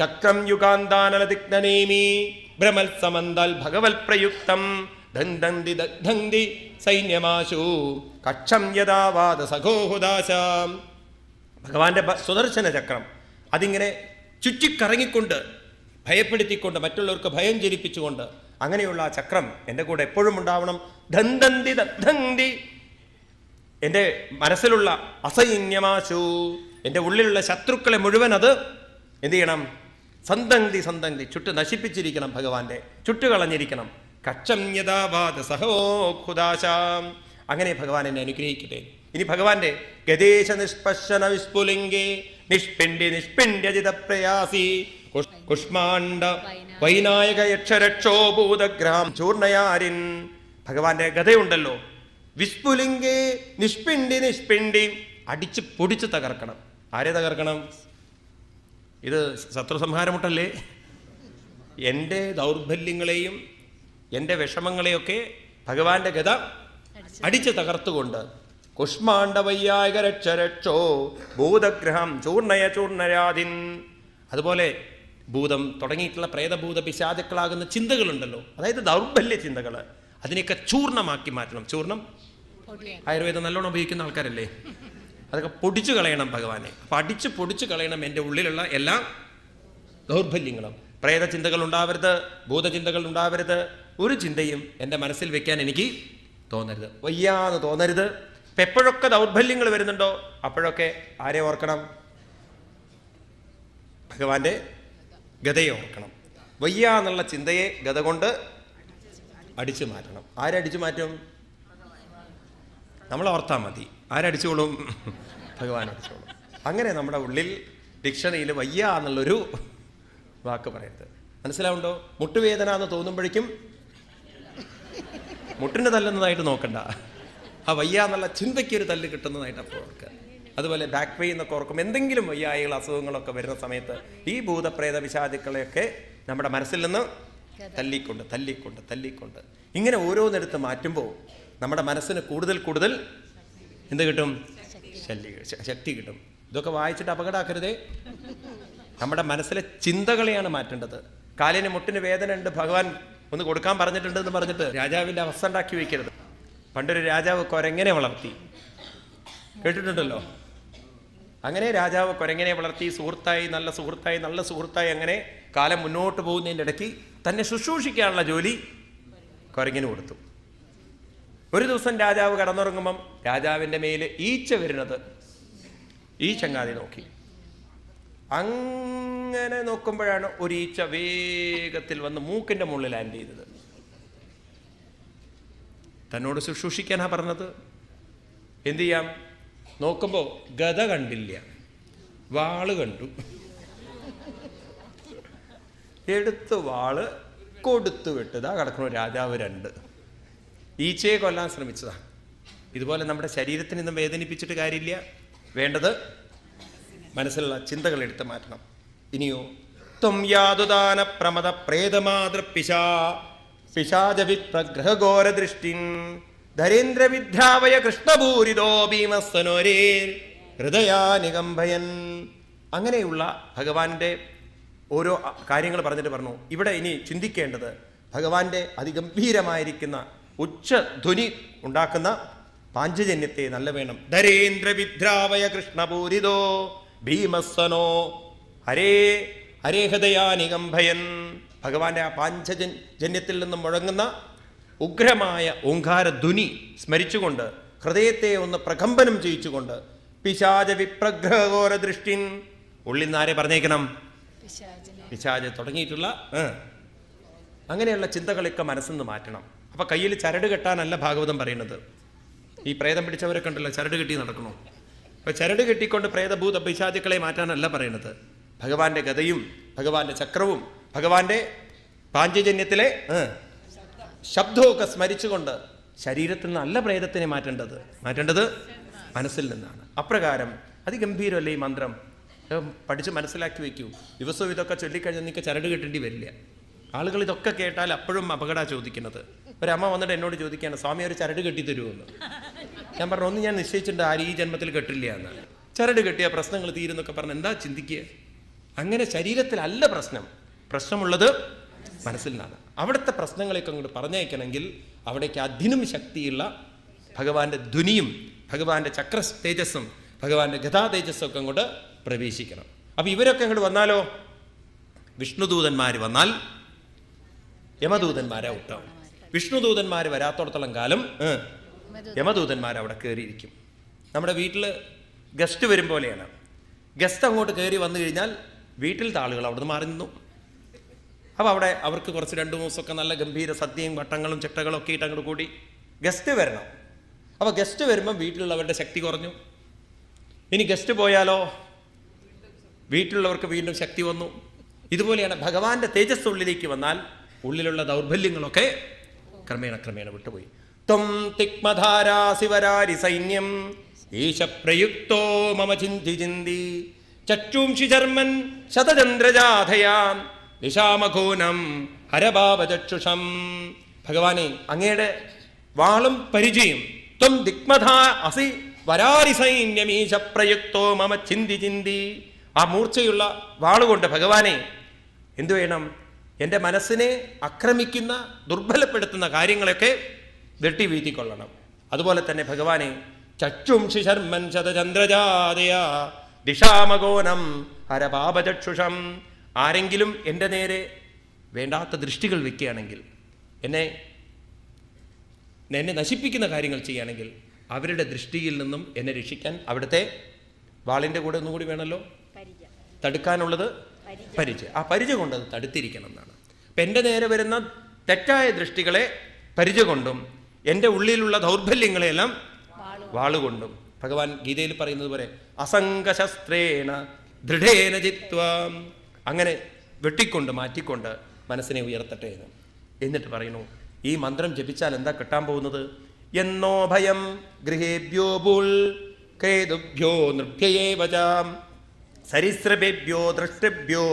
ചക്രം യുഗാന്താനലതിഗ്നനേമി ഭ്രമൽ സമന്തൽ ഭഗവൽ പ്രയുക്തം ദന്തന്തി ദഗ്ധന്തി സൈന്യമാശു കക്ഷം യഥാവാദ സഖോഹുദാശാം. ഭഗവാന്റെ സുദർശന ചക്രം അതിങ്ങനെ ചുറ്റിക്കറങ്ങിക്കൊണ്ട് ഭയപ്പെടുത്തിക്കൊണ്ട് മറ്റുള്ളവർക്ക് ഭയം ജനിപ്പിച്ചുകൊണ്ട് അങ്ങനെയുള്ള ആ ചക്രം എൻ്റെ കൂടെ എപ്പോഴും ഉണ്ടാവണം. ദന്തന്തി ദഗ്ധന്തി, എൻ്റെ മനസ്സിലുള്ള അസൈന്യമാശു, എൻ്റെ ഉള്ളിലുള്ള ശത്രുക്കളെ മുഴുവൻ അത് എന്ത് ചെയ്യണം? സന്തന്തി സന്തന്തി, ചുട്ട് നശിപ്പിച്ചിരിക്കണം. ഭഗവാന്റെ ചുട്ടുകളഞ്ഞിരിക്കണം. കക്ഷം യഥാവാദ സഹോഖുദാശാം. അങ്ങനെ ഭഗവാൻ എന്നെ അനുഗ്രഹിക്കട്ടെ. ഇനി ഭഗവാന്റെ ഗദേശ നിഷ്പശന വിസ്ഫുലിംഗേ നിഷ്പിണ്ഡി നിഷ്പിണ്ഡ്യജിത പ്രയാസി കുഷ്മാണ്ഡ വൈനായക യക്ഷരക്ഷോ ഭൂതഗ്രാം ചൂർണയാരിൻ. ഭഗവാന്റെ ഗതയുണ്ടല്ലോ, വിസ്ഫുലിംഗേ നിഷ്പിണ്ഡി നിഷ്പിണ്ഡി, അടിച്ച് പൊടിച്ച് തകർക്കണം. ആരെ തകർക്കണം? ഇത് ശത്രുസംഹാരമുട്ടല്ലേ? എൻ്റെ ദൗർബല്യങ്ങളെയും എൻ്റെ വിഷമങ്ങളെയൊക്കെ ഭഗവാന്റെ ഗത അടിച്ച് തകർത്തുകൊണ്ട് കുഷ്മാണ്ഡവയ്യായക രക്ഷരക്ഷോ ഭൂതഗ്രഹം ചൂർണയ ചൂർണരാതിൻ. അതുപോലെ ഭൂതം തുടങ്ങിയിട്ടുള്ള പ്രേതഭൂത പിശാചുക്കളാകുന്ന ചിന്തകളുണ്ടല്ലോ, അതായത് ദൗർബല്യ ചിന്തകൾ, അതിനെയൊക്കെ ചൂർണമാക്കി മാറ്റണം. ചൂർണം ആയുർവേദം നല്ലോണം ഉപയോഗിക്കുന്ന ആൾക്കാരല്ലേ, അതൊക്കെ പൊടിച്ചു കളയണം ഭഗവാനെ. അപ്പം അടിച്ച് പൊടിച്ചു കളയണം എൻ്റെ ഉള്ളിലുള്ള എല്ലാ ദൗർബല്യങ്ങളും. പ്രേതചിന്തകൾ ഉണ്ടാവരുത്, ഭൂതചിന്തകൾ ഉണ്ടാവരുത്, ഒരു ചിന്തയും എൻ്റെ മനസ്സിൽ വെക്കാൻ എനിക്ക് തോന്നരുത്, വയ്യാന്ന് തോന്നരുത്. ഇപ്പം എപ്പോഴൊക്കെ ദൗർബല്യങ്ങൾ വരുന്നുണ്ടോ അപ്പോഴൊക്കെ ആരെ ഓർക്കണം? ഭഗവാന്റെ ഗതയെ ഓർക്കണം. വയ്യാന്നുള്ള ചിന്തയെ ഗത കൊണ്ട് അടിച്ചു മാറ്റണം. ആരടിച്ചു മാറ്റും? നമ്മൾ ഓർത്താൽ മതി. ആരടിച്ചോളും? ഭഗവാൻ അടിച്ചോളും. അങ്ങനെ നമ്മുടെ ഉള്ളിൽ ഡിക്ഷണറിയിൽ വയ്യ എന്നുള്ളൊരു വാക്ക് പറയരുത്. മനസ്സിലാവുണ്ടോ? മുട്ടുവേദന എന്ന് തോന്നുമ്പോഴേക്കും മുട്ടിന് തല്ലുന്നതായിട്ട് നോക്കണ്ട, ആ വയ്യ എന്നുള്ള ചിന്തയ്ക്ക് ഒരു തല്ല് കിട്ടുന്നതായിട്ട് അപ്പോൾ ഓർക്കുക. അതുപോലെ ബാക്ക് പെയിൻ എന്നൊക്കെ ഓർക്കും. എന്തെങ്കിലും വയ്യായികൾ അസുഖങ്ങളൊക്കെ വരുന്ന സമയത്ത് ഈ ഭൂതപ്രേത വിഷാദുക്കളെയൊക്കെ നമ്മുടെ മനസ്സിൽ നിന്ന് തല്ലിക്കൊണ്ട് തല്ലിക്കൊണ്ട് തല്ലിക്കൊണ്ട് ഇങ്ങനെ ഓരോന്നെടുത്ത് മാറ്റുമ്പോൾ നമ്മുടെ മനസ്സിന് കൂടുതൽ കൂടുതൽ എന്ത് കിട്ടും? ശക്തി കിട്ടും. ഇതൊക്കെ വായിച്ചിട്ട് അപകടമാക്കരുതേ. നമ്മുടെ മനസ്സിലെ ചിന്തകളെയാണ് മാറ്റേണ്ടത്. കാലിന് മുട്ടിന് വേദന ഉണ്ട്, ഭഗവാൻ ഒന്ന് കൊടുക്കാൻ പറഞ്ഞിട്ടുണ്ട് എന്ന് പറഞ്ഞിട്ട് രാജാവിൻ്റെ അവസ്ഥ ഉണ്ടാക്കി വയ്ക്കരുത്. പണ്ടൊരു രാജാവ് കൊരങ്ങനെ വളർത്തി, കേട്ടിട്ടുണ്ടല്ലോ. അങ്ങനെ രാജാവ് കൊരങ്ങനെ വളർത്തി, സുഹൃത്തായി, നല്ല സുഹൃത്തായി, നല്ല സുഹൃത്തായി, അങ്ങനെ കാലം മുന്നോട്ട് പോകുന്നതിൻ്റെ ഇടയ്ക്ക് തന്നെ ശുശ്രൂഷിക്കാനുള്ള ജോലി കൊരങ്ങിന് കൊടുത്തു. ഒരു ദിവസം രാജാവ് കടന്നുറങ്ങുമ്പം രാജാവിൻ്റെ മേൽ ഈച്ച വരുന്നത് ഈ ചങ്ങാതി നോക്കി. അങ്ങനെ നോക്കുമ്പോഴാണ് ഒരു ഈച്ച വേഗത്തിൽ വന്ന് മൂക്കിൻ്റെ മുകളിൽ ലാൻഡ് ചെയ്തത്. തന്നോട് ശുശ്രൂഷിക്കാനാ പറഞ്ഞത്. എന്തു ചെയ്യാം? നോക്കുമ്പോൾ ഗത കണ്ടില്ല, വാള് കണ്ടു. എടുത്ത് വാള് കൊടുത്തു വിട്ടതാ കിടക്കണു രാജാവ്. 2 ഈച്ചയെ കൊല്ലാൻ ശ്രമിച്ചതാ. ഇതുപോലെ നമ്മുടെ ശരീരത്തിന് ഇന്നും വേദനിപ്പിച്ചിട്ട് കാര്യമില്ല. വേണ്ടത് മനസ്സിലുള്ള ചിന്തകൾ എടുത്ത് മാറ്റണം. ഇനിയോ ത്വം യാതുദാന പ്രമദ പ്രേതമാതൃപിശാ പിശാചവിപ്രഗ്രഹഘോരദൃഷ്ടിൻ ധരേന്ദ്രവിദ്രാവയ കൃഷ്ണഭൂരിതോ ഭീമസ്തനോരേ ഹൃദയാനികംഭയൻ. അങ്ങനെയുള്ള ഭഗവാന്റെ ഓരോ കാര്യങ്ങൾ പറഞ്ഞിട്ട് പറഞ്ഞു, ഇവിടെ ഇനി ചിന്തിക്കേണ്ടത് ഭഗവാന്റെ അതിഗംഭീരമായിരിക്കുന്ന ഉച്ചധ്വനി ഉണ്ടാക്കുന്ന പാഞ്ചജന്യത്തെ നല്ല വേണം. ധരേന്ദ്രവിദ്രാവയ കൃഷ്ണപൂരിതോ ഭീമസ്സനോ ഹരേ ഹരേ ഹൃദയാനികംഭയൻ. ഭഗവാന്റെ ആ പാഞ്ചജന്യത്തിൽ നിന്നും മുഴങ്ങുന്ന ഉഗ്രമായ ഓങ്കാരധ്വനി സ്മരിച്ചുകൊണ്ട് ഹൃദയത്തെ ഒന്ന് പ്രകമ്പനം ചെയ്യിച്ചുകൊണ്ട് പിശാച വിപ്രഗ്രഹഘോര ദൃഷ്ടിൻ. ഉള്ളിൽ നിന്ന് ആരെ പറഞ്ഞേക്കണം? പിശാച് തുടങ്ങിയിട്ടുള്ള അങ്ങനെയുള്ള ചിന്തകളൊക്കെ മനസ്സിൽ നിന്ന് മാറ്റണം. അപ്പം കയ്യിൽ ചരട് കെട്ടാനല്ല ഭാഗവതം പറയുന്നത്. ഈ പ്രേതം പിടിച്ചവരൊക്കെ ഉണ്ടല്ലോ, ചരട് കെട്ടി നടക്കണോ? അപ്പം ചരട് കെട്ടിക്കൊണ്ട് പ്രേതഭൂത പിശാചുക്കളെ മാറ്റാനല്ല പറയുന്നത്. ഭഗവാന്റെ ഗതയും ഭഗവാന്റെ ചക്രവും ഭഗവാന്റെ പാഞ്ചജന്യത്തിലെ ശബ്ദമൊക്കെ സ്മരിച്ചുകൊണ്ട് ശരീരത്തിൽ നിന്നല്ല പ്രേതത്തിനെ മാറ്റേണ്ടത് മനസ്സിൽ നിന്നാണ്. അപ്രകാരം അതിഗംഭീരമല്ലേ ഈ മന്ത്രം? പഠിച്ച് മനസ്സിലാക്കി വയ്ക്കൂ. ദിവസവും ഇതൊക്കെ ചൊല്ലിക്കഴിഞ്ഞാൽ നിങ്ങൾക്ക് ചരട് കെട്ടേണ്ടി വരില്ല. ആളുകൾ ഇതൊക്കെ കേട്ടാൽ അപ്പോഴും അപകടമാണ് ചോദിക്കുന്നത്. ഒരമ്മ വന്നിട്ട് എന്നോട് ചോദിക്കുകയാണ്, സ്വാമി ഒരു ചരട് കെട്ടി തരുമെന്ന്. ഞാൻ പറഞ്ഞു, ഒന്ന് ഞാൻ നിശ്ചയിച്ചിട്ടുണ്ട്, ആരും ഈ ജന്മത്തിൽ കെട്ടില്ല എന്ന്. ചരട് കെട്ടിയ പ്രശ്നങ്ങൾ തീരുന്നൊക്കെ പറഞ്ഞ് എന്താ ചിന്തിക്കുക? അങ്ങനെ ശരീരത്തിലല്ല പ്രശ്നമുള്ളത് മനസ്സിൽ നിന്നാണ്. അവിടുത്തെ പ്രശ്നങ്ങളെയൊക്കെ അങ്ങോട്ട് പറഞ്ഞയക്കണമെങ്കിൽ അവിടേക്ക് അതിനും ശക്തിയുള്ള ഭഗവാന്റെ ധ്വനിയും ഭഗവാന്റെ ചക്ര തേജസ്സും ഭഗവാന്റെ ഗതാ തേജസ്സും ഒക്കെ അങ്ങോട്ട് പ്രവേശിക്കണം. അപ്പൊ ഇവരൊക്കെ അങ്ങോട്ട് വന്നാലോ, വിഷ്ണുദൂതന്മാർ വന്നാൽ യമദൂതന്മാരെ ഔട്ടാവും. വിഷ്ണുദൂതന്മാർ വരാത്തോടത്തോളം കാലം യമദൂതന്മാർ അവിടെ കയറിയിരിക്കും. നമ്മുടെ വീട്ടിൽ ഗസ്റ്റ് വരും പോലെയാണ്. ഗസ്റ്റ് അങ്ങോട്ട് കയറി വന്നു കഴിഞ്ഞാൽ വീട്ടിലത്തെ ആളുകൾ അവിടെ നിന്ന് മാറി നിന്നു. അപ്പോൾ അവിടെ അവർക്ക് കുറച്ച് 2 ദിവസമൊക്കെ നല്ല ഗംഭീര സദ്യയും വട്ടങ്ങളും ചിട്ടകളും ഒക്കെ ഇട്ട് അങ്ങോട്ട് കൂടി ഗസ്റ്റ് വരണം. അപ്പോൾ ഗസ്റ്റ് വരുമ്പം വീട്ടിലുള്ളവരുടെ ശക്തി കുറഞ്ഞു. ഇനി ഗസ്റ്റ് പോയാലോ വീട്ടിലുള്ളവർക്ക് വീണ്ടും ശക്തി വന്നു. ഇതുപോലെയാണ് ഭഗവാന്റെ തേജസ് ഉള്ളിലേക്ക് വന്നാൽ ഉള്ളിലുള്ള ദൗർബല്യങ്ങളൊക്കെ ക്രമേണ വിട്ടുപോയി. ത്വം തിക്മധാരാ ശിവരാരി സൈന്യം ഈശ പ്രയുക്തോ മമ ചിന്തി ചിന്തി ചക്ഷൂംഷി ചർമ്മൻ ശതചന്ദ്രജാഥയാം ദിശാമഘൂനം ഹരഭാവചക്ഷുഷം. ഭഗവാനെ, അങ്ങയുടെ വാളും പരിചയം. ത്വം ദിക്മധാ അസി വരാരി സൈന്യം ഈശ പ്രയുക്തോ മമ ചിന്തി ചിന്തി. ആ മൂർച്ചയുള്ള വാളുകൊണ്ട് ഭഗവാനെ എന്തു വേണം? എൻ്റെ മനസ്സിനെ ആക്രമിക്കുന്ന ദുർബലപ്പെടുത്തുന്ന കാര്യങ്ങളൊക്കെ വെട്ടി വീഴ്ത്തിക്കൊള്ളണം. അതുപോലെ തന്നെ ഭഗവാനെ, ചക്ഷുംഷി ശർമ്മൻ ശതചന്ദ്രജാതയ ദിശാമഗോനം ഹരപാപചക്ഷുഷം. ആരെങ്കിലും എൻ്റെ നേരെ വേണ്ടാത്ത ദൃഷ്ടികൾ വെക്കുകയാണെങ്കിൽ, എന്നെ നശിപ്പിക്കുന്ന കാര്യങ്ങൾ ചെയ്യുകയാണെങ്കിൽ അവരുടെ ദൃഷ്ടിയിൽ നിന്നും എന്നെ രക്ഷിക്കാൻ അവിടുത്തെ വാളിൻ്റെ കൂടെ ഒന്നുകൂടി വേണമല്ലോ, തടുക്കാനുള്ളത് പരിച. ആ പരിച കൊണ്ട് അത് തടുത്തിരിക്കണം എന്നാണ്. അപ്പം എൻ്റെ നേരെ വരുന്ന തെറ്റായ ദൃഷ്ടികളെ പരിച കൊണ്ടും എൻ്റെ ഉള്ളിലുള്ള ദൗർബല്യങ്ങളെയെല്ലാം വാളുകൊണ്ടും. ഭഗവാൻ ഗീതയിൽ പറയുന്നത് പോലെ അസംഗശസ്ത്രേണ ദൃഢേന ജിത്വാം. അങ്ങനെ വെട്ടിക്കൊണ്ട് മാറ്റിക്കൊണ്ട് മനസ്സിനെ ഉയർത്തട്ടെ എന്ന്. എന്നിട്ട് പറയുന്നു, ഈ മന്ത്രം ജപിച്ചാൽ എന്താ കിട്ടാൻ പോകുന്നത്? എന്നോ ഭയം ഗൃഹേഭ്യോ ബുൽ കേതുഭ്യോ നൃഭ്യേവജാം സരിസ്രഭേഭ്യോ ദ്രഷ്ടഭ്യോ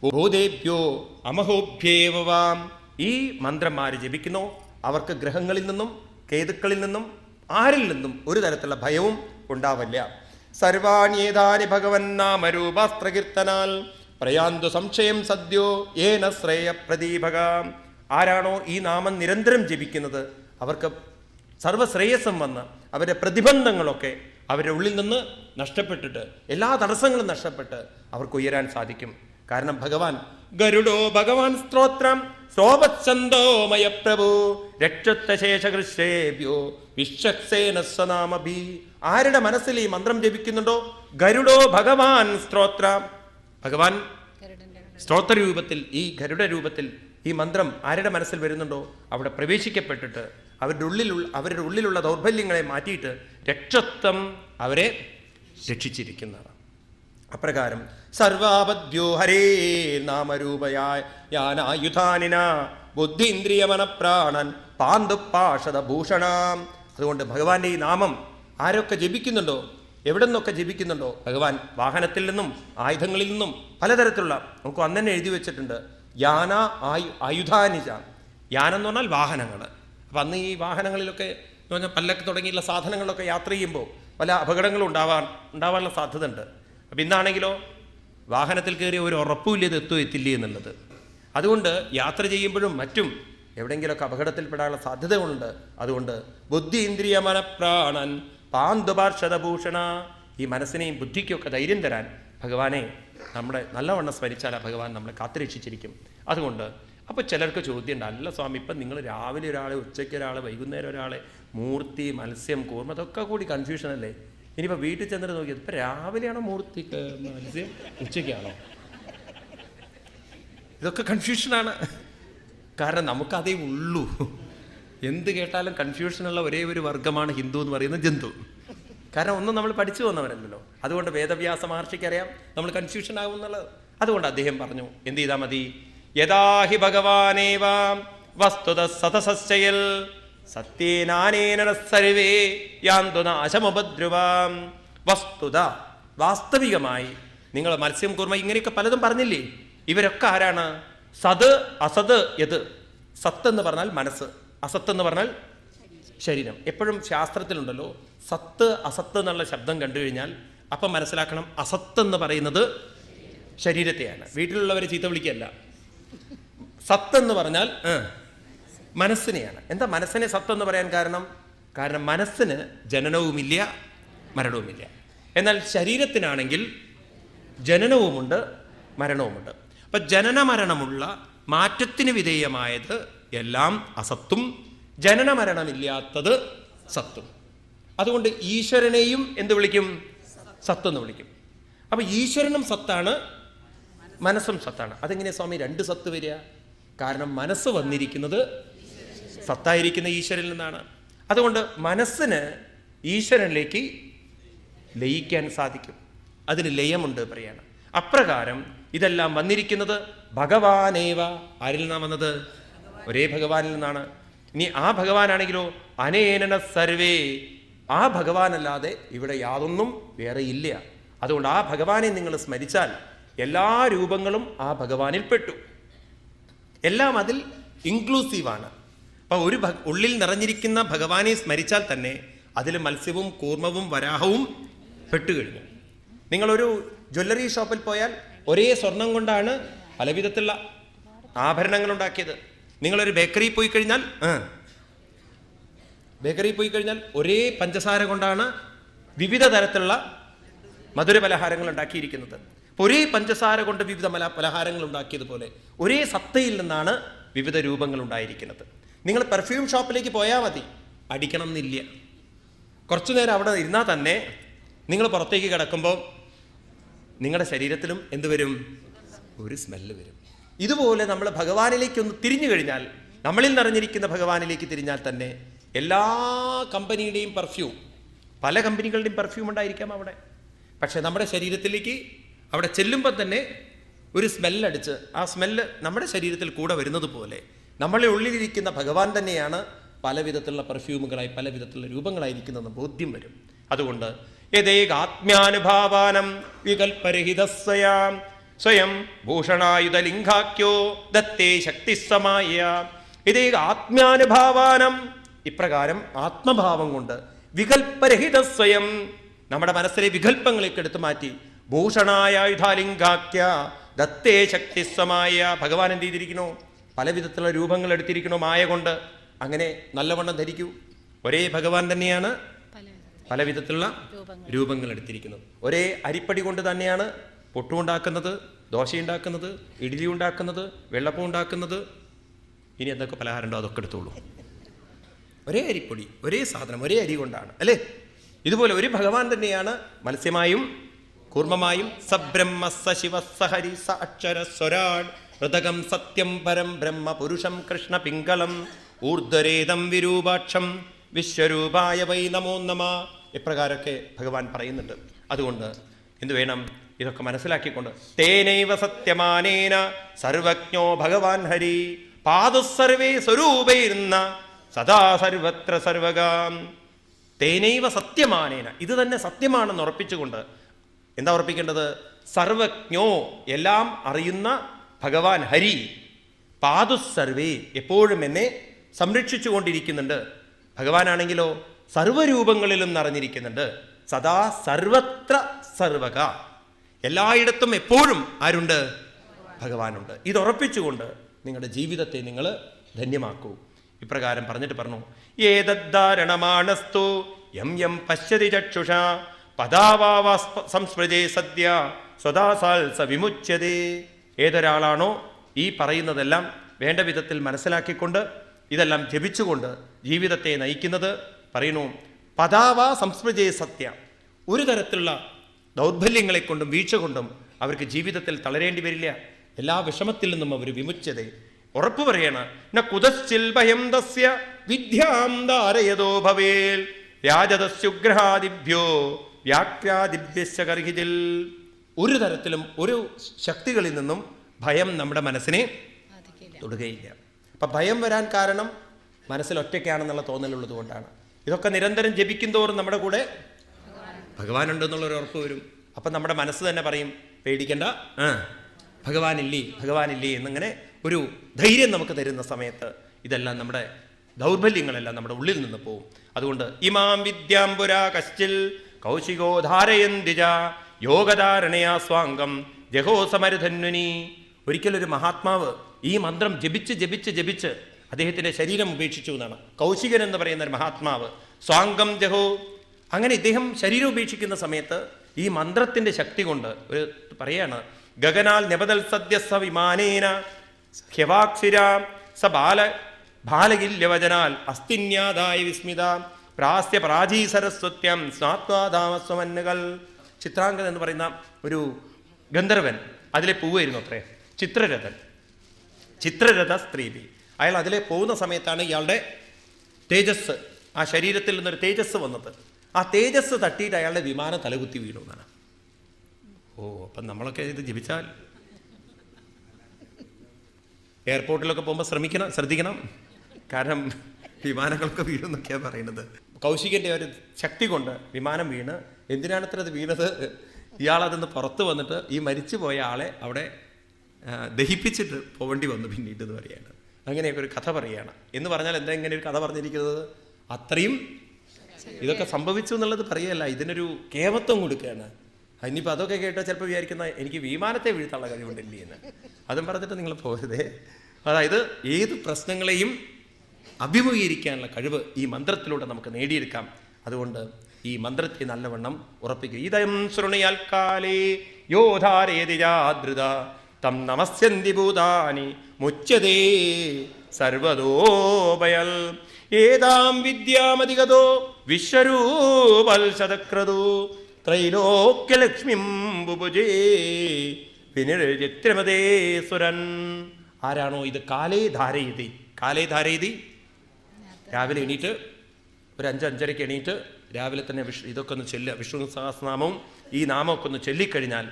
ഭൂതേഭ്യോ അമഹോഭ്യേവാം. ഈ മന്ത്രം ആര് ജപിക്കുന്നോ അവർക്ക് ഗ്രഹങ്ങളിൽ നിന്നും കേതുക്കളിൽ നിന്നും ആരിൽ നിന്നും ഒരു തരത്തിലുള്ള ഭയവും ഉണ്ടാവില്ല. സർവാണ്യേതാനി ഭഗവൻ നാമരൂപാസ്ത്രകീർത്തനാൽ പ്രയാന്തു സംശയം സദ്യോ ഏന ശ്രേയ പ്രദീപക. ആരാണോ ഈ നാമം നിരന്തരം ജപിക്കുന്നത് അവർക്ക് സർവശ്രേയസം വന്ന് അവരുടെ പ്രതിബന്ധങ്ങളൊക്കെ അവരുടെ ഉള്ളിൽ നിന്ന് നഷ്ടപ്പെട്ടിട്ട് എല്ലാ തടസ്സങ്ങളും നഷ്ടപ്പെട്ട് അവർക്ക് ഉയരാൻ സാധിക്കും. കാരണം ഭഗവാൻ ഗരുഡോ ഭഗവാൻ സ്തോത്രം സോപച്ഛന്തോമയ പ്രഭു രക്ഷത്തശേഷകൃഷ്യേഭ്യോ വിശ്വക്സേനസ്വനാമഭി. ആരുടെ മനസ്സിൽ ഈ മന്ത്രം ജപിക്കുന്നുണ്ടോ, ഗരുഡോ ഭഗവാൻ സ്തോത്രം, ഭഗവാൻ സ്തോത്ര രൂപത്തിൽ ഈ ഗരുഡ രൂപത്തിൽ ഈ മന്ത്രം ആരുടെ മനസ്സിൽ വരുന്നുണ്ടോ അവിടെ പ്രവേശിക്കപ്പെട്ടിട്ട് അവരുടെ ഉള്ളിലുള്ള ദൗർബല്യങ്ങളെ മാറ്റിയിട്ട് രക്ഷത്വം അവരെ രക്ഷിച്ചിരിക്കുന്നതാണ്. അപ്രകാരം സർവാപദ്യോ ഹരേ നാമരൂപയാനായുധാനിന ബുദ്ധീന്ദ്രിയമനപ്രാണൻ പാണ്ഡുപാഷദഭൂഷണാം. അതുകൊണ്ട് ഭഗവാന്റെ ഈ നാമം ആരൊക്കെ ജപിക്കുന്നുണ്ടോ, എവിടെ നിന്നൊക്കെ ജപിക്കുന്നുണ്ടോ, ഭഗവാൻ വാഹനത്തിൽ നിന്നും ആയുധങ്ങളിൽ നിന്നും പലതരത്തിലുള്ള, നമുക്ക് അന്ന് തന്നെ എഴുതി വെച്ചിട്ടുണ്ട്, യാന ആയുധാനിജ. യാനം എന്ന് പറഞ്ഞാൽ വാഹനങ്ങൾ. അപ്പം അന്ന് ഈ വാഹനങ്ങളിലൊക്കെ എന്ന് പറഞ്ഞാൽ പല്ലക്ക് തുടങ്ങിയുള്ള സാധനങ്ങളൊക്കെ യാത്ര ചെയ്യുമ്പോൾ പല അപകടങ്ങളും ഉണ്ടാവാനുള്ള സാധ്യത ഉണ്ട്. അപ്പം ഇന്നാണെങ്കിലോ വാഹനത്തിൽ കയറി ഒരു ഉറപ്പുമില്ല ഇത് എത്തില്ലേ എന്നുള്ളത്. അതുകൊണ്ട് യാത്ര ചെയ്യുമ്പോഴും മറ്റും എവിടെയെങ്കിലുമൊക്കെ അപകടത്തിൽപ്പെടാനുള്ള സാധ്യതകളുണ്ട്. അതുകൊണ്ട് ബുദ്ധി ഇന്ദ്രിയ മനപ്രാണൻ പാന്തുപാർഷദഭൂഷണ. ഈ മനസ്സിനെയും ബുദ്ധിക്കൊക്കെ ധൈര്യം തരാൻ ഭഗവാനെ നമ്മുടെ നല്ലവണ്ണം സ്മരിച്ചാൽ ഭഗവാൻ നമ്മളെ കാത്തുരക്ഷിച്ചിരിക്കും. അതുകൊണ്ട് അപ്പോൾ ചിലർക്ക് ചോദ്യം ഉണ്ട്, അല്ല സ്വാമി ഇപ്പം നിങ്ങൾ രാവിലെ ഒരാളെ, ഉച്ചയ്ക്ക് ഒരാളെ, വൈകുന്നേരം ഒരാളെ, മൂർത്തി, മത്സ്യം, കൂർമ്മ, അതൊക്കെ കൂടി കൺഫ്യൂഷൻ അല്ലേ? ഇനിയിപ്പോൾ വീട്ടിൽ ചെന്നിട്ട് നോക്കിയത് ഇപ്പം രാവിലെയാണോ മൂർത്തി, മത്സ്യം, ഉച്ചയ്ക്കാണോ? ഇതൊക്കെ കൺഫ്യൂഷനാണ്. കാരണം നമുക്കതേ ഉള്ളൂ. എന്ത് കേട്ടാലും കൺഫ്യൂഷനുള്ള ഒരേ ഒരു വർഗ്ഗമാണ് ഹിന്ദു എന്ന് പറയുന്ന ജന്തു. കാരണം ഒന്നും നമ്മൾ പഠിച്ചു വന്നവരല്ലല്ലോ. അതുകൊണ്ട് വേദവ്യാസ മഹർഷിക്കറിയാം നമ്മൾ കൺഫ്യൂഷൻ ആകും എന്നുള്ളത്. അതുകൊണ്ട് അദ്ദേഹം പറഞ്ഞു, എന്ത് ചെയ്താൽ മതി? യഥാഹി ഭഗവാനേവാം വസ്തുത സതസസ്യൽ സത്യേനാനേന സർവേ യാന്തു നാശമുപദ്രുവാം. വസ്തുത, വാസ്തവികമായി നിങ്ങൾ മത്സ്യം, കൂർമ്മ ഇങ്ങനെയൊക്കെ പലതും പറഞ്ഞില്ലേ, ഇവരൊക്കെ ആരാണ്? സത് അസത് യത്. സത്ത് എന്ന് പറഞ്ഞാൽ മനസ്സ്, അസത്ത് എന്ന് പറഞ്ഞാൽ ശരീരം. എപ്പോഴും ശാസ്ത്രത്തിലുണ്ടല്ലോ സത്ത് അസത്ത് എന്നുള്ള ശബ്ദം കണ്ടു കഴിഞ്ഞാൽ അപ്പം മനസ്സിലാക്കണം അസത്ത് എന്ന് പറയുന്നത് ശരീരത്തെയാണ്. വീട്ടിലുള്ളവരെ ചീത്ത വിളിക്കല്ല. സത്തെന്ന് പറഞ്ഞാൽ മനസ്സിനെയാണ്. എന്താ മനസ്സിനെ സത്തെന്ന് പറയാൻ കാരണം? കാരണം മനസ്സിന് ജനനവുമില്ല മരണവുമില്ല. എന്നാൽ ശരീരത്തിനാണെങ്കിൽ ജനനവുമുണ്ട് മരണവുമുണ്ട്. അപ്പൊ ജനന മരണമുള്ള മാറ്റത്തിന് വിധേയമായത് എല്ലാം അസത്തും, ജനന മരണമില്ലാത്തത് സത്തും. അതുകൊണ്ട് ഈശ്വരനെയും എന്ത് വിളിക്കും? സത്തെന്ന് വിളിക്കും. അപ്പൊ ഈശ്വരനും സത്താണ്, മനസ്സും സത്താണ്. അതെങ്ങനെ സ്വാമി രണ്ട് സത്ത് വരിക? കാരണം മനസ്സ് വന്നിരിക്കുന്നത് സത്തായിരിക്കുന്ന ഈശ്വരനിൽ നിന്നാണ്. അതുകൊണ്ട് മനസ്സിന് ഈശ്വരനിലേക്ക് ലയിക്കാൻ സാധിക്കും. അതിന് ലയമുണ്ട് പറയാണ്. അപ്രകാരം ഇതെല്ലാം വന്നിരിക്കുന്നത് ഭഗവാനേവ. ആരിൽ നിന്നാണ് വന്നത്? ഒരേ ഭഗവാനിൽ നിന്നാണ്. ഇനി ആ ഭഗവാനാണെങ്കിലോ അനേന സർവേ, ആ ഭഗവാനല്ലാതെ ഇവിടെ യാതൊന്നും വേറെ ഇല്ല. അതുകൊണ്ട് ആ ഭഗവാനെ നിങ്ങൾ സ്മരിച്ചാൽ എല്ലാ രൂപങ്ങളും ആ ഭഗവാനിൽ പെട്ടു. എല്ലാം അതിൽ ഇൻക്ലൂസീവാണ്. അപ്പൊ ഒരു ഉള്ളിൽ നിറഞ്ഞിരിക്കുന്ന ഭഗവാനെ സ്മരിച്ചാൽ തന്നെ അതിൽ മത്സ്യവും കൂർമ്മവും വരാഹവും പെട്ടുകഴിഞ്ഞു. നിങ്ങളൊരു ജ്വല്ലറി ഷോപ്പിൽ പോയാൽ ഒരേ സ്വർണം കൊണ്ടാണ് പലവിധത്തിലുള്ള ആഭരണങ്ങൾ ഉണ്ടാക്കിയത്. നിങ്ങളൊരു ബേക്കറിയിൽ പോയി കഴിഞ്ഞാൽ ഒരേ പഞ്ചസാര കൊണ്ടാണ് വിവിധ തരത്തിലുള്ള മധുര പലഹാരങ്ങൾ ഉണ്ടാക്കിയിരിക്കുന്നത്. ഒരേ പഞ്ചസാര കൊണ്ട് വിവിധ പലഹാരങ്ങൾ ഉണ്ടാക്കിയതുപോലെ ഒരേ സത്തയിൽ നിന്നാണ് വിവിധ രൂപങ്ങൾ ഉണ്ടായിരിക്കുന്നത്. നിങ്ങൾ പെർഫ്യൂം ഷോപ്പിലേക്ക് പോയാൽ മതി, അടിക്കണം എന്നില്ല. കുറച്ചു നേരം അവിടെ ഇരുന്നാൽ തന്നെ നിങ്ങൾ പുറത്തേക്ക് കിടക്കുമ്പോൾ നിങ്ങളുടെ ശരീരത്തിലും എന്ത് വരും? ഒരു സ്മെല്ല് വരും. ഇതുപോലെ നമ്മൾ ഭഗവാനിലേക്കൊന്ന് തിരിഞ്ഞു കഴിഞ്ഞാൽ, നമ്മളിൽ നിറഞ്ഞിരിക്കുന്ന ഭഗവാനിലേക്ക് തിരിഞ്ഞാൽ തന്നെ എല്ലാ കമ്പനിയുടെയും പെർഫ്യൂം, പല കമ്പനികളുടെയും പെർഫ്യൂം ഉണ്ടായിരിക്കാം അവിടെ. പക്ഷെ നമ്മുടെ ശരീരത്തിലേക്ക് അവിടെ ചെല്ലുമ്പോൾ തന്നെ ഒരു സ്മെല്ലടിച്ച് ആ സ്മെല്ല് നമ്മുടെ ശരീരത്തിൽ കൂടെ വരുന്നത് പോലെ നമ്മളെ ഉള്ളിലിരിക്കുന്ന ഭഗവാൻ തന്നെയാണ് പല വിധത്തിലുള്ള പെർഫ്യൂമുകളായി പല വിധത്തിലുള്ള രൂപങ്ങളായിരിക്കുന്നതെന്ന് ബോധ്യം വരും. അതുകൊണ്ട് യദേകാത്മ്യാനുഭാവാനം വികൽപരഹിതസ്വയാം സ്വയം ഭൂഷണായുധലിംഗാഖ്യോ ദത്തേ ശക്തിസമായ. യദേകാത്മ്യാനുഭാവാനം, ഇപ്രകാരം ആത്മഭാവം കൊണ്ട് വികൽപരഹിത സ്വയം, നമ്മുടെ മനസ്സിലെ വികൽപ്പങ്ങളൊക്കെ എടുത്തു മാറ്റി ഭൂഷണായുധാലിംഗാഖ്യ ദത്തേ ശക്തിസ്വമായ. ഭഗവാൻ എന്ത് ചെയ്തിരിക്കണോ? പല വിധത്തിലുള്ള രൂപങ്ങൾ എടുത്തിരിക്കണോ മായ കൊണ്ട്. അങ്ങനെ നല്ലവണ്ണം ധരിക്കൂ. ഒരേ ഭഗവാൻ തന്നെയാണ് പല വിധത്തിലുള്ള രൂപങ്ങൾ എടുത്തിരിക്കുന്നത്. ഒരേ അരിപ്പടി കൊണ്ട് തന്നെയാണ് പൊട്ടുണ്ടാക്കുന്നത്, ദോശയുണ്ടാക്കുന്നത്, ഇഡ്ഡലി ഉണ്ടാക്കുന്നത്, വെള്ളപ്പം ഉണ്ടാക്കുന്നത്. ഇനി എന്തൊക്കെ പലഹാരം ഉണ്ടോ അതൊക്കെ എടുത്തോളൂ. ഒരേ അരിപ്പൊടി, ഒരേ സാധനം, ഒരേ അരി കൊണ്ടാണ് അല്ലേ? ഇതുപോലെ ഒരു ഭഗവാൻ തന്നെയാണ് മത്സ്യമായും കൂർമ്മമായും. സബ്രഹ്മ സ ശിവ സ ഹരി സ അക്ഷര സ്വരാട് ഹൃദകം സത്യം പരം ബ്രഹ്മ പുരുഷം കൃഷ്ണ പിംഗളം ഊർധ്വരേതം വിരൂപാക്ഷം വിശ്വരൂപായ വൈ നമോ നമ. ഇപ്രകാരമൊക്കെ ഭഗവാൻ പറയുന്നുണ്ട്. അതുകൊണ്ട് എന്ത് വേണം? ഇതൊക്കെ മനസ്സിലാക്കിക്കൊണ്ട് തേനൈവ സത്യമാനേന സർവജ്ഞോ ഭഗവാൻ ഹരി പാദസർവേ സ്വരൂപൈർന്ന സദാ സർവത്ര സർവകാം. തേനൈവ സത്യമാനേന, ഇത് തന്നെ സത്യമാണെന്ന് ഉറപ്പിച്ചുകൊണ്ട് എന്താ ഉറപ്പിക്കേണ്ടത്? സർവജ്ഞോ, എല്ലാം അറിയുന്ന ഭഗവാൻ ഹരി പാദുസർവേ, എപ്പോഴും എന്നെ സംരക്ഷിച്ചു കൊണ്ടിരിക്കുന്നുണ്ട്. ഭഗവാനാണെങ്കിലോ സർവരൂപങ്ങളിലും നിറഞ്ഞിരിക്കുന്നുണ്ട്. സദാ സർവത്ര സർവക, എല്ലായിടത്തും എപ്പോഴും ആരുണ്ട്? ഭഗവാനുണ്ട്. ഇതുറപ്പിച്ചുകൊണ്ട് നിങ്ങളുടെ ജീവിതത്തെ നിങ്ങൾ ധന്യമാക്കൂ. ഇപ്രകാരം പറഞ്ഞിട്ട് പറഞ്ഞു, ഏതദ്ധാരണമാണസ്തു യം യം പശ്യതി ചക്ഷുഷ പദാവാവ സംസ്മൃതേ സദ്യ സ്വദാസാൽ സ വിമുച്യതേ. ഏതൊരാളാണോ ഈ പറയുന്നതെല്ലാം വേണ്ട വിധത്തിൽ മനസ്സിലാക്കിക്കൊണ്ട് ഇതെല്ലാം ജപിച്ചുകൊണ്ട് ജീവിതത്തെ നയിക്കുന്നത്, പറയുന്നു പദാവാ സംസ്മൃതേ സത്യ, ഒരു തരത്തിലുള്ള ദൗർബല്യങ്ങളെ കൊണ്ടും വീഴ്ച കൊണ്ടും അവർക്ക് ജീവിതത്തിൽ തളരേണ്ടി വരില്ല. എല്ലാ വിഷമത്തിൽ നിന്നും അവർ വിമുച്യതേ. ഉറപ്പു പറയണ ന കുതശ്ചിൽ ഭയം തസ്യ വിദ്യാം ധാരയതോ ഭവേൽ വ്യാജതസ്യുഗ്രഹാദിഭ്യോ വ്യാഖ്യാദിഭ്യശ്ച കർഹിതിൽ. ഒരു തരത്തിലും ഒരു ശക്തികളിൽ നിന്നും ഭയം നമ്മുടെ മനസ്സിനെ തൊടുകയില്ല. അപ്പൊ ഭയം വരാൻ കാരണം മനസ്സിൽ ഒറ്റയ്ക്കാണെന്നുള്ള തോന്നലുള്ളത് കൊണ്ടാണ്. ഇതൊക്കെ നിരന്തരം ജപിക്കും തോറും നമ്മുടെ കൂടെ ഭഗവാനുണ്ടെന്നുള്ളൊരു ഉറപ്പ് വരും. അപ്പം നമ്മുടെ മനസ്സ് തന്നെ പറയും, പേടിക്കണ്ട, ഭഗവാനില്ലേ എന്നിങ്ങനെ ഒരു ധൈര്യം നമുക്ക് തരുന്ന സമയത്ത് ഇതെല്ലാം നമ്മുടെ ദൗർബല്യങ്ങളെല്ലാം നമ്മുടെ ഉള്ളിൽ നിന്ന് പോവും. അതുകൊണ്ട് ഇമാം വിദ്യാംബുരാ കശ്ചിൽ കൗശികോ ധാരയന്തിജ യോഗധാരണയാ സ്വാംഗം ജഹോസമരുധന്വനി. ഒരിക്കലൊരു മഹാത്മാവ് ഈ മന്ത്രം ജപിച്ച് ജപിച്ച് ജപിച്ച് അദ്ദേഹത്തിൻ്റെ ശരീരം ഉപേക്ഷിച്ചു എന്നാണ്. കൗശികൻ എന്ന് പറയുന്ന ഒരു മഹാത്മാവ് സ്വാംഗം ജഹോ. അങ്ങനെ ഇദ്ദേഹം ശരീരം ഉപേക്ഷിക്കുന്ന സമയത്ത് ഈ മന്ത്രത്തിൻ്റെ ശക്തി കൊണ്ട് ഒരു പറയാണ്, ഗഗനാൽ നെപതൽ സദ്യ സ വിമാനേന ഹ്യവാക്ഷിര സ ബാലകില്യവചനാൽ അസ്തിന്യാദായ വിസ്മിത പ്രാസ്യ പരാജീ സരസ്വത്യം സ്നാത്വാധാമസ്വമന്നുകൾ. ചിത്രാംഗൻ എന്ന് പറയുന്ന ഒരു ഗന്ധർവൻ അതിലെ പോവുമായിരുന്നു അത്രേ, ചിത്രരഥ സ്ത്രീവി. അയാൾ അതിലെ പോകുന്ന സമയത്താണ് ഇയാളുടെ തേജസ്, ആ ശരീരത്തിൽ നിന്നൊരു തേജസ് വന്നത്. ആ തേജസ് തട്ടിയിട്ട് അയാളുടെ വിമാനം തലകുത്തി വീണു എന്നാണ്. അപ്പം നമ്മളൊക്കെ ഇത് ജപിച്ചാൽ എയർപോർട്ടിലൊക്കെ പോകുമ്പോൾ ശ്രദ്ധിക്കണം. കാരണം വിമാനങ്ങളൊക്കെ വീഴുന്നൊക്കെയാണ് പറയുന്നത്. കൗശികൻ്റെ ഒരു ശക്തി കൊണ്ട് വിമാനം വീണ്, എന്തിനാണത്ര അത് വീണത്? ഇയാളതിന്ന് പുറത്ത് വന്നിട്ട് ഈ മരിച്ചു പോയ ആളെ അവിടെ ദഹിപ്പിച്ചിട്ട് പോകേണ്ടി വന്നു പിന്നീട് എന്ന് പറയുകയാണ്. അങ്ങനെയൊക്കെ ഒരു കഥ പറയുകയാണ്. എന്ന് പറഞ്ഞാൽ എന്താ ഇങ്ങനെ ഒരു കഥ പറഞ്ഞിരിക്കുന്നത്? അത്രയും ഇതൊക്കെ സംഭവിച്ചു എന്നുള്ളത് പറയുകയല്ല, ഇതിനൊരു കേവത്വം കൊടുക്കുകയാണ്. ഇനിയിപ്പോൾ അതൊക്കെ കേട്ടാൽ ചിലപ്പോൾ വിചാരിക്കുന്ന എനിക്ക് വിമാനത്തെ വീഴ്ത്താനുള്ള കഴിവുണ്ടല്ലേ എന്ന്. അതും പറഞ്ഞിട്ട് നിങ്ങൾ പോരുതേ. അതായത് ഏത് പ്രശ്നങ്ങളെയും അഭിമുഖീകരിക്കാനുള്ള കഴിവ് ഈ മന്ത്രത്തിലൂടെ നമുക്ക് നേടിയെടുക്കാം. അതുകൊണ്ട് ഈ മന്ത്രത്തെ നല്ലവണ്ണം ഉറപ്പിക്കുക. ഇതം ശൃണുയാൽ കാലേ യോധാരേതിരാദ്രുത തം നമസ്യന്തി ഭൂതാനി മുച്യതേ സർവതോഭയൽ ഏതാം വിദ്യാമധിഗതോ വിശ്വരൂപൽ ശതക്രതോ ത്രൈലോക്യലക്ഷ്മിം ബുഭുജേ വിനിർജിത്രമതേ സുരൻ. ആരാണോ ഇത് കാലേ ധാരയതി രാവിലെ എണീറ്റ് ഒരു 5-5:30 എണീറ്റ് രാവിലെ തന്നെ ഇതൊക്കെ ഒന്ന് ചൊല്ലുക, വിഷ്ണു സഹസ്രനാമവും ഈ നാമമൊക്കെ ഒന്ന് ചൊല്ലിക്കഴിഞ്ഞാൽ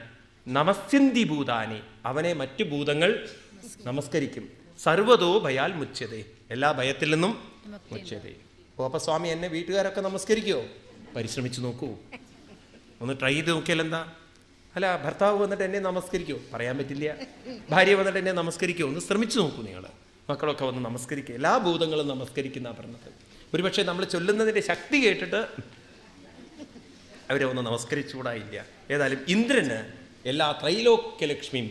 നമസ്യന്തി ഭൂതാനി, അവനെ മറ്റു ഭൂതങ്ങൾ നമസ്കരിക്കും. സർവതോ ഭയാൽ മുച്യതേ, എല്ലാ ഭയത്തിൽ നിന്നും മുച്യതേ. അപ്പോൾ സ്വാമി എന്നെ വീട്ടുകാരൊക്കെ നമസ്കരിക്കുമോ? പരിശ്രമിച്ചു നോക്കൂ, ഒന്ന് ട്രൈ ചെയ്ത് നോക്കിയാൽ എന്താ? അല്ല, ഭർത്താവ് വന്നിട്ട് എന്നെ നമസ്കരിക്കുമോ? പറയാൻ പറ്റില്ല. ഭാര്യ വന്നിട്ട് എന്നെ നമസ്കരിക്കുമോ? ഒന്ന് ശ്രമിച്ചു നോക്കൂ നിങ്ങൾ. മക്കളൊക്കെ വന്ന് നമസ്കരിക്കുക, എല്ലാ ഭൂതങ്ങളും നമസ്കരിക്കുന്ന പറഞ്ഞത്. ഒരുപക്ഷെ നമ്മൾ ചൊല്ലുന്നതിൻ്റെ ശക്തി കേട്ടിട്ട് അവരെ ഒന്ന് നമസ്കരിച്ചുകൂടായില്ല. ഏതായാലും ഇന്ദ്രന് എല്ലാ ത്രൈലോക്യലക്ഷ്മിയും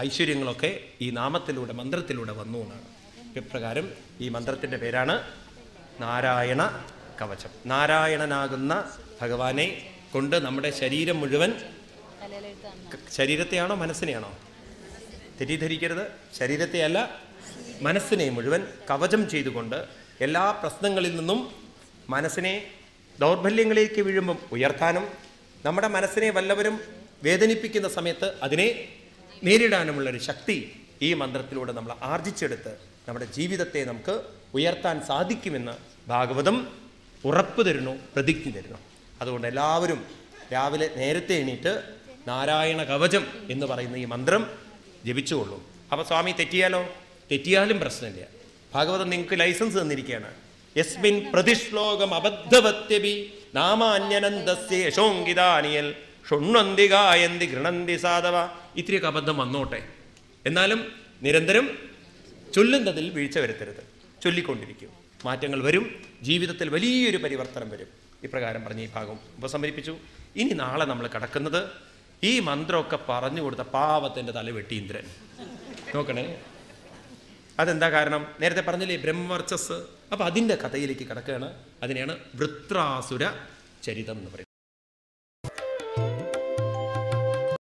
ഐശ്വര്യങ്ങളൊക്കെ ഈ നാമത്തിലൂടെ മന്ത്രത്തിലൂടെ വന്നു എന്നാണ്. ഇപ്രകാരം ഈ മന്ത്രത്തിൻ്റെ പേരാണ് നാരായണ കവചം. നാരായണനാകുന്ന ഭഗവാനെ കൊണ്ട് നമ്മുടെ ശരീരം മുഴുവൻ, ശരീരത്തെയാണോ മനസ്സിനെയാണോ തെറ്റിദ്ധരിക്കരുത്, ശരീരത്തെയല്ല മനസ്സിനെ മുഴുവൻ കവചം ചെയ്തുകൊണ്ട് എല്ലാ പ്രശ്നങ്ങളിൽ നിന്നും മനസ്സിനെ ദൗർബല്യങ്ങളിലേക്ക് വീഴുമ്പം ഉയർത്താനും നമ്മുടെ മനസ്സിനെ വല്ലവരും വേദനിപ്പിക്കുന്ന സമയത്ത് അതിനെ നേരിടാനുമുള്ളൊരു ശക്തി ഈ മന്ത്രത്തിലൂടെ നമ്മൾ ആർജിച്ചെടുത്ത് നമ്മുടെ ജീവിതത്തെ നമുക്ക് ഉയർത്താൻ സാധിക്കുമെന്ന് ഭാഗവതം ഉറപ്പ് തരുന്നു, പ്രതിജ്ഞ തരുന്നു. അതുകൊണ്ട് എല്ലാവരും രാവിലെ നേരത്തെ എണീറ്റ് നാരായണ കവചം എന്ന് പറയുന്ന ഈ മന്ത്രം ജപിച്ചുകൊള്ളൂ. അപ്പോൾ സ്വാമി തെറ്റിയാലും പ്രശ്നമില്ല. ഭാഗവതം നിങ്ങൾക്ക് ലൈസൻസ് തന്നിരിക്കുകയാണ്. യസ്മിൻ പ്രതിശ്ലോകം അബദ്ധവത്യപി നാമാന്യനന്ദസ്യ യശോങ്കിതാനിയൽ ഷുണ്വന്തി ഗായന്തി ഗൃണന്തി സാധവ. ഇത്തിരിയൊക്കെ അബദ്ധം വന്നോട്ടെ, എന്നാലും നിരന്തരം ചൊല്ലുന്നതിൽ വീഴ്ച വരുത്തരുത്. ചൊല്ലിക്കൊണ്ടിരിക്കും, മാറ്റങ്ങൾ വരും, ജീവിതത്തിൽ വലിയൊരു പരിവർത്തനം വരും. ഇപ്രകാരം പറഞ്ഞ് ഈ ഭാഗം ഉപസമരിപ്പിച്ചു. ഇനി നാളെ നമ്മൾ കടക്കുന്നത് ഈ മന്ത്രമൊക്കെ പറഞ്ഞു കൊടുത്ത പാവത്തിൻ്റെ തല വെട്ടി ഇന്ദ്രൻ. നോക്കണേ, അതെന്താ കാരണം? നേരത്തെ പറഞ്ഞില്ലേ ബ്രഹ്മവർച്ചസ്. അപ്പം അതിൻ്റെ കഥയിലേക്ക് കിടക്കുകയാണ്. അതിനെയാണ് വൃത്രാസുര ചരിതം എന്ന് പറയുന്നത്.